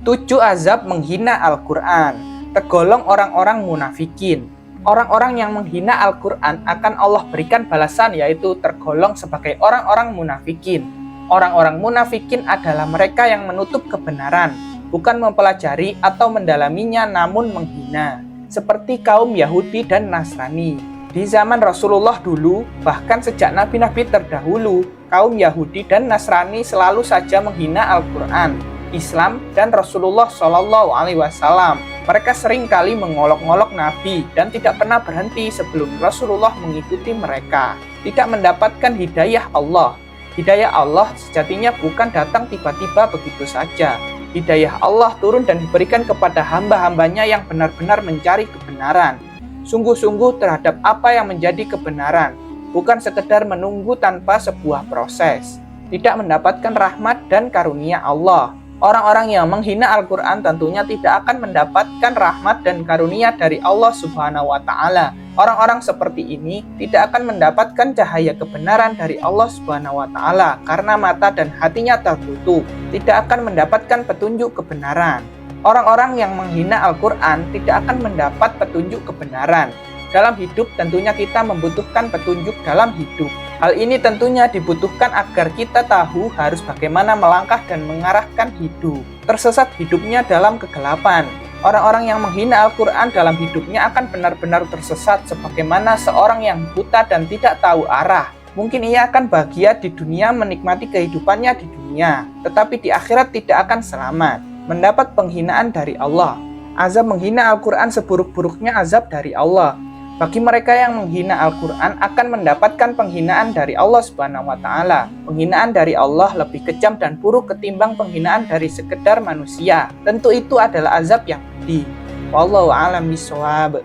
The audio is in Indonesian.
7 azab menghina Al-Quran. Tergolong orang-orang munafikin. Orang-orang yang menghina Al-Quran akan Allah berikan balasan, yaitu tergolong sebagai orang-orang munafikin. Orang-orang munafikin adalah mereka yang menutup kebenaran, bukan mempelajari atau mendalaminya, namun menghina. Seperti kaum Yahudi dan Nasrani. Di zaman Rasulullah dulu, bahkan sejak nabi-nabi terdahulu, kaum Yahudi dan Nasrani selalu saja menghina Al-Quran, Islam, dan Rasulullah Shallallahu Alaihi Wasallam. Mereka sering kali mengolok-ngolok Nabi dan tidak pernah berhenti sebelum Rasulullah mengikuti mereka. Tidak mendapatkan hidayah Allah. Hidayah Allah sejatinya bukan datang tiba-tiba begitu saja. Hidayah Allah turun dan diberikan kepada hamba-hambanya yang benar-benar mencari kebenaran. Sungguh-sungguh terhadap apa yang menjadi kebenaran, bukan sekedar menunggu tanpa sebuah proses. Tidak mendapatkan rahmat dan karunia Allah. Orang-orang yang menghina Al-Quran tentunya tidak akan mendapatkan rahmat dan karunia dari Allah Subhanahu wa Ta'ala. Orang-orang seperti ini tidak akan mendapatkan cahaya kebenaran dari Allah Subhanahu wa Ta'ala karena mata dan hatinya tertutup, tidak akan mendapatkan petunjuk kebenaran. Orang-orang yang menghina Al-Quran tidak akan mendapat petunjuk kebenaran. Dalam hidup tentunya kita membutuhkan petunjuk dalam hidup. Hal ini tentunya dibutuhkan agar kita tahu harus bagaimana melangkah dan mengarahkan hidup. Tersesat hidupnya dalam kegelapan. Orang-orang yang menghina Al-Quran dalam hidupnya akan benar-benar tersesat sebagaimana seorang yang buta dan tidak tahu arah. Mungkin ia akan bahagia di dunia, menikmati kehidupannya di dunia, tetapi di akhirat tidak akan selamat, mendapat penghinaan dari Allah. Azab menghina Al-Quran seburuk-buruknya azab dari Allah. Bagi mereka yang menghina Al-Quran akan mendapatkan penghinaan dari Allah Subhanahu wa Ta'ala. Penghinaan dari Allah lebih kejam dan buruk ketimbang penghinaan dari sekedar manusia. Tentu itu adalah azab yang pedih. Wallahu a'lam bishawab.